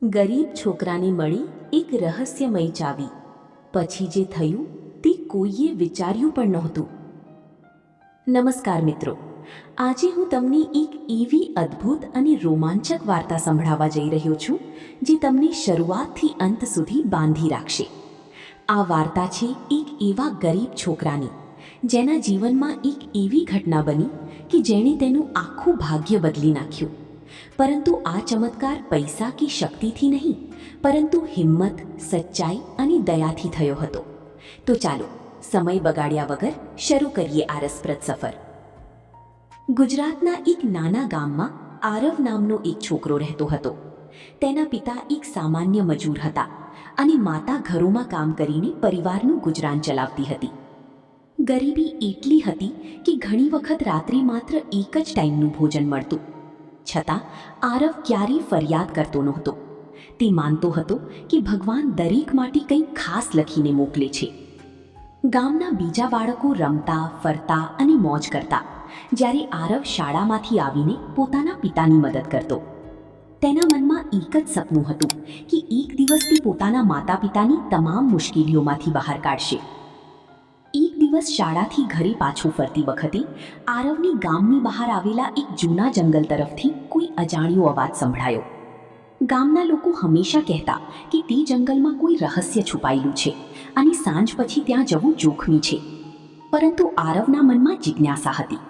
ગરીબ છોકરાને મળી એક રહસ્યમય ચાવી. પછી જે થયું તે કોઈએ વિચાર્યું પણ નહોતું. નમસ્કાર મિત્રો, આજે હું તમને એક એવી અદ્ભુત અને રોમાંચક વાર્તા સંભળાવવા જઈ રહ્યો છું જે તમને શરૂઆતથી અંત સુધી બાંધી રાખશે. આ વાર્તા છે એક એવા ગરીબ છોકરાની જેના જીવનમાં એક એવી ઘટના બની કે જેણે તેનું આખું ભાગ્ય બદલી નાખ્યું. પરંતુ આ ચમત્કાર પૈસા કે શક્તિથી નહીં, પરંતુ હિંમત, સચ્ચાઈ અને દયાથી થયો હતો. તો ચાલો સમય બગાડ્યા વગર શરૂ કરીએ આ રસપ્રદ સફર. ગુજરાતના એક નાના ગામમાં આરવ નામનો એક છોકરો રહેતો હતો. તેના પિતા એક સામાન્ય મજૂર હતા અને માતા ઘરોમાં કામ કરીને પરિવારનું ગુજરાન ચલાવતી હતી. ગરીબી એટલી હતી કે ઘણી વખત રાત્રે માત્ર એક જ ટાઈમનું ભોજન મળતું. છતાં આરવ ક્યારેય ફરિયાદ કરતો નહોતો. તે માનતો હતો કે ભગવાન દરેક માટે કંઈક ખાસ લખીને મોકલે છે. ગામના બીજા બાળકો રમતા, ફરતા અને મોજ કરતા, જ્યારે આરવ શાળામાંથી આવીને પોતાના પિતાની મદદ કરતો. તેના મનમાં એક જ સપનું હતું કે એક દિવસ તે પોતાના માતા પિતાની તમામ મુશ્કેલીઓમાંથી બહાર કાઢશે. એક દિવસ શાળાથી ઘરે પાછું ફરતી વખતે આરવની ગામની બહાર આવેલા એક જૂના જંગલ તરફથી કોઈ અજાણ્યો અવાજ સંભળાયો. ગામના લોકો હંમેશા કહેતા કે તે જંગલમાં કોઈ રહસ્ય છુપાયેલું છે અને સાંજ પછી ત્યાં જવું જોખમી છે. પરંતુ આરવના મનમાં જિજ્ઞાસા હતી.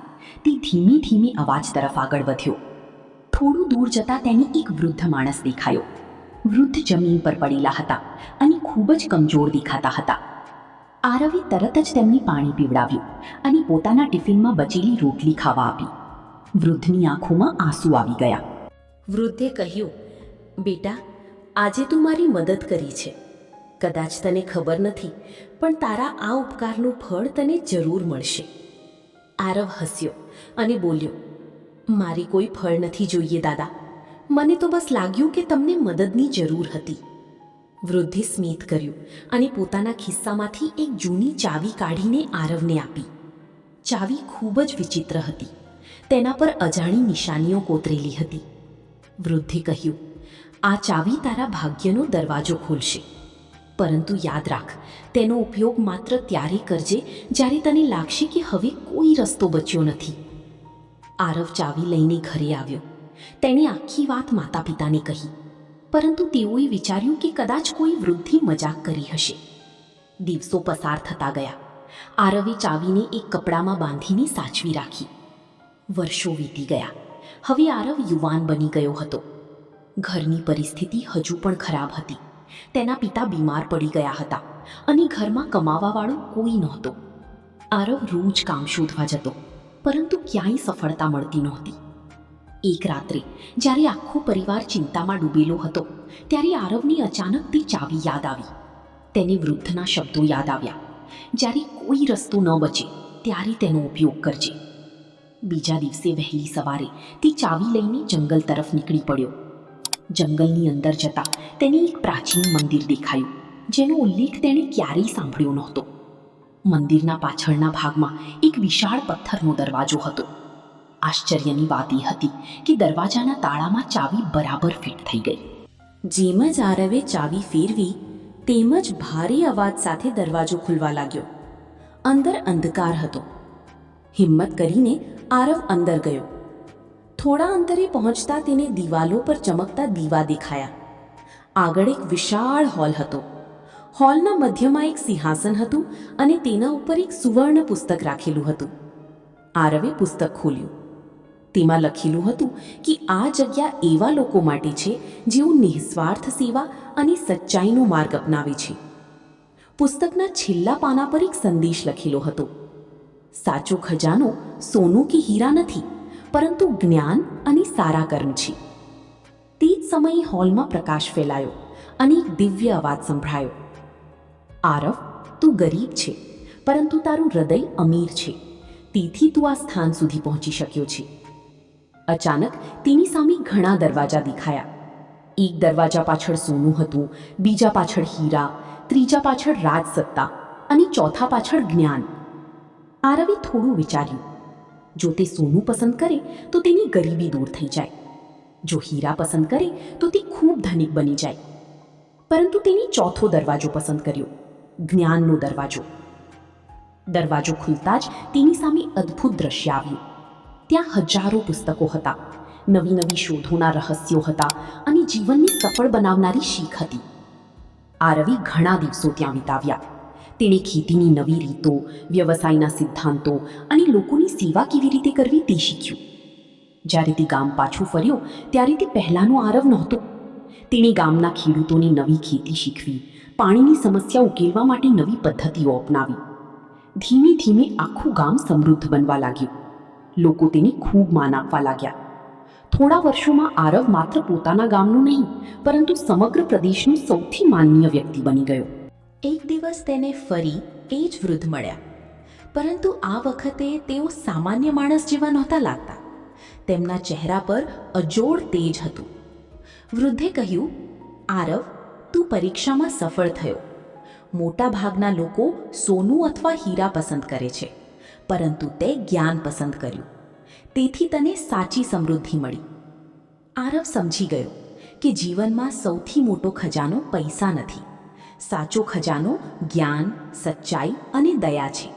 તે ધીમે ધીમે અવાજ તરફ આગળ વધ્યો. થોડું દૂર જતાં તેને એક વૃદ્ધ માણસ દેખાયો. વૃદ્ધ જમીન પર પડેલા હતા અને ખૂબ જ કમજોર દેખાતા હતા. આરવે તરત જ તેમને પાણી પીવડાવ્યું અને પોતાના ટિફિનમાં બચેલી રોટલી ખાવા આપી. વૃદ્ધની આંખોમાં આંસુ આવી ગયા. વૃદ્ધે કહ્યું, બેટા, આજે તું મારી મદદ કરી છે. કદાચ તને ખબર નથી, પણ તારા આ ઉપકારનું ફળ તને જરૂર મળશે. આરવ હસ્યો અને બોલ્યો, મારી કોઈ ફળ નથી જોઈએ દાદા. મને તો બસ લાગ્યું કે તમને મદદની જરૂર હતી. વૃદ્ધે સ્મિત કર્યું અને પોતાના ખિસ્સામાંથી એક જૂની ચાવી કાઢીને આરવને આપી. ચાવી ખૂબ જ વિચિત્ર હતી. તેના પર અજાણી નિશાનીઓ કોતરેલી હતી. વૃદ્ધે કહ્યું, આ ચાવી તારા ભાગ્યનો દરવાજો ખોલશે. પરંતુ યાદ રાખ, તેનો ઉપયોગ માત્ર ત્યારે કરજે જ્યારે તને લાગશે કે હવે કોઈ રસ્તો બચ્યો નથી. આરવ ચાવી લઈને ઘરે આવ્યો. તેણે આખી વાત માતા પિતાને કહી. પરંતુ તેઓએ વિચાર્યું કે કદાચ કોઈ વૃદ્ધિ મજાક કરી હશે. દિવસો પસાર થતા ગયા. આરવે ચાવીને એક કપડામાં બાંધીને સાચવી રાખી. વર્ષો વીતી ગયા. હવે આરવ યુવાન બની ગયો હતો. ઘરની પરિસ્થિતિ હજુ પણ ખરાબ હતી. તેના પિતા બીમાર પડી ગયા હતા અને ઘરમાં કમાવાવાળો કોઈ નહોતો. આરવ રોજ કામ શોધવા જતો, પરંતુ ક્યાંય સફળતા મળતી નહોતી. એક રાત્રે જ્યારે આખો પરિવાર ચિંતામાં ડૂબેલો હતો, ત્યારે આરવને અચાનક તે ચાવી યાદ આવી. તેને વૃદ્ધના શબ્દો યાદ આવ્યા, જ્યારે કોઈ રસ્તો ન બચે ત્યારે તેનો ઉપયોગ કરજે. બીજા દિવસે વહેલી સવારે તે ચાવી લઈને જંગલ તરફ નીકળી પડ્યો. જંગલની અંદર જતાં તેને એક પ્રાચીન મંદિર દેખાયું, જેનો ઉલ્લેખ તેણે ક્યારેય સાંભળ્યો નહોતો. મંદિરના પાછળના ભાગમાં એક વિશાળ પથ્થરનો દરવાજો હતો. આશ્ચર્યની વાત એ હતી કે દરવાજાના તાળામાં ચાવી બરાબર ફિટ થઈ ગઈ. જેમ જ આરવે ચાવી ફેરવી, તેમ જ ભારે અવાજ સાથે દરવાજો ખુલવા લાગ્યો. અંદર અંધકાર હતો. હિંમત કરીને આરવ અંદર ગયો. થોડા અંતરે પહોંચતા તેને દિવાલો પર ચમકતા દીવા દેખાયા. આગળ એક વિશાળ હોલ હતો. હોલના મધ્યમાં એક સિંહાસન હતું અને તેના ઉપર એક સુવર્ણ પુસ્તક રાખેલું હતું. આરવે પુસ્તક ખોલ્યું. તેમાં લખેલું હતું કે આ જગ્યા એવા લોકો માટે છે જેઓ નિસ્વાર્થ સેવા અને સચ્ચાઈનો માર્ગ અપનાવે છે. પુસ્તકના છેલ્લા પાના પર એક સંદેશ લખેલો હતો. સાચો ખજાનો સોનું કે હીરા નથી, પરંતુ જ્ઞાન અને સારા કર્મ છે. તે જ સમયે હોલમાં પ્રકાશ ફેલાયો અને એક દિવ્ય અવાજ સંભળાયો. આરવ, તું ગરીબ છે, પરંતુ તારું હૃદય અમીર છે. તેથી તું આ સ્થાન સુધી પહોંચી શક્યો છે. અચાનક તેની સામે ઘણા દરવાજા દેખાયા. એક દરવાજા પાછળ સોનું હતું, બીજા પાછળ હીરા, ત્રીજા પાછળ રાજસત્તા અને ચોથા પાછળ જ્ઞાન. આરવે થોડું વિચાર્યું. જો તે સોનું પસંદ કરે તો તેની ગરીબી દૂર થઈ જાય. જો હીરા પસંદ કરે તો તે ખૂબ ધનિક બની જાય. પરંતુ તેણે ચોથો દરવાજો પસંદ કર્યો, જ્ઞાનનો દરવાજો. દરવાજો ખુલતા જ તેની સામે અદ્ભુત દ્રશ્ય આવ્યું. ત્યાં હજારો પુસ્તકો હતા, નવી નવી શોધોના રહસ્યો હતા અને જીવનને સફળ બનાવનારી શીખ હતી. આરવે ઘણા દિવસો ત્યાં વિતાવ્યા. તેણે ખેતીની નવી રીતો, વ્યવસાયના સિદ્ધાંતો અને લોકોની સેવા કેવી રીતે કરવી તે શીખ્યું. જ્યારે તે ગામ પાછું ફર્યો ત્યારે તે પહેલાંનો આરવ નહોતો. તેણે ગામના ખેડૂતોને નવી ખેતી શીખવી, પાણીની સમસ્યા ઉકેલવા માટે નવી પદ્ધતિઓ અપનાવી. ધીમે ધીમે આખું ગામ સમૃદ્ધ બનવા લાગ્યું. લોકો તેને ખૂબ માન આપવા લાગ્યા. થોડા વર્ષોમાં આરવ માત્ર પોતાના ગામનું નહીં, પરંતુ સમગ્ર પ્રદેશનો સૌથી માનનીય વ્યક્તિ બની ગયો. એક દિવસ તેને ફરી એ જ વૃદ્ધ મળ્યા, પરંતુ આ વખતે તેઓ સામાન્ય માણસ જેવા નહોતા લાગતા. તેમના ચહેરા પર અજોડ તેજ હતું. વૃદ્ધે કહ્યું, આરવ, તું પરીક્ષામાં સફળ થયો. મોટા ભાગના લોકો સોનું અથવા હીરા પસંદ કરે છે, પરંતુ તે જ્ઞાન પસંદ કર્યું. તેથી તને સાચી સમૃદ્ધિ મળી. આરવ સમજી ગયો કે જીવનમાં સૌથી મોટો ખજાનો પૈસા નથી. સાચો ખજાનો જ્ઞાન, સચ્ચાઈ અને દયા છે.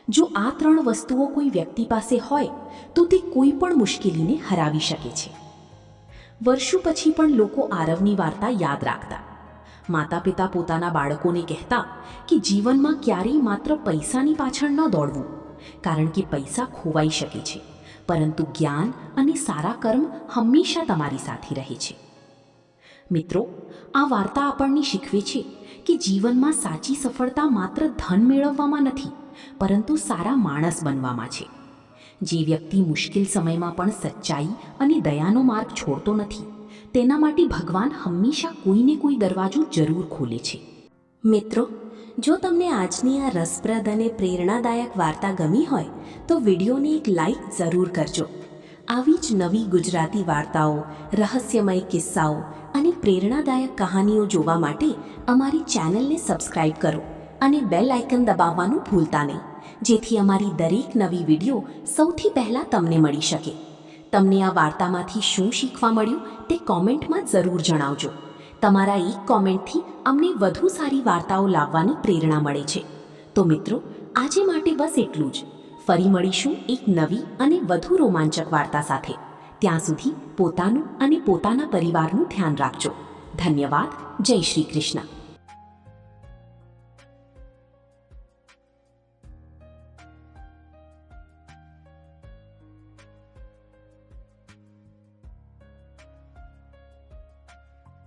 જો આ 3 વસ્તુઓ કોઈ વ્યક્તિ પાસે હોય તો તે કોઈ પણ મુશ્કેલીને હરાવી શકે છે. વર્ષો પછી પણ લોકો આરવની વાર્તા યાદ રાખતા. માતા પિતા પોતાના બાળકોને કહેતા કે જીવનમાં ક્યારેય માત્ર પૈસાની પાછળ ન દોડવું, કારણ કે પૈસા ખોવાઈ શકે છે, પરંતુ જ્ઞાન અને સારા કર્મ હંમેશા તમારી સાથે રહે છે. મિત્રો, આ વાર્તા આપણને શીખવે છે કે જીવનમાં સાચી સફળતા માત્ર ધન મેળવવામાં નથી, પરંતુ સારા માણસ બનવામાં છે. જે વ્યક્તિ મુશ્કેલ સમયમાં પણ સચ્ચાઈ અને દયાનો માર્ગ છોડતો નથી, તેના માટે ભગવાન હંમેશા કોઈને કોઈ દરવાજો જરૂર ખોલે છે. મિત્રો, જો તમને આજની આ રસપ્રદ અને પ્રેરણાદાયક વાર્તા ગમી હોય તો વિડીયોને એક લાઈક જરૂર કરજો. આવી જ નવી ગુજરાતી વાર્તાઓ, રહસ્યમય કિસ્સાઓ અને પ્રેરણાદાયક કહાનીઓ જોવા માટે અમારી ચેનલને સબસ્ક્રાઇબ કરો અને બેલ આઇકન દબાવવાનું ભૂલતા નહીં, જેથી અમારી દરેક નવી વિડીયો સૌથી પહેલાં તમને મળી શકે. તમને આ વાર્તામાંથી શું શીખવા મળ્યું તે કોમેન્ટમાં જરૂર જણાવજો. તમારા એક કોમેન્ટથી અમને વધુ સારી વાર્તાઓ લાવવાની પ્રેરણા મળે છે. તો મિત્રો, આજે માટે બસ એટલું જ. ફરી મળીશું એક નવી અને વધુ રોમાંચક વાર્તા સાથે. ત્યાં સુધી પોતાનું અને પોતાના પરિવારનું ધ્યાન રાખજો. ધન્યવાદ. જય શ્રી કૃષ્ણ.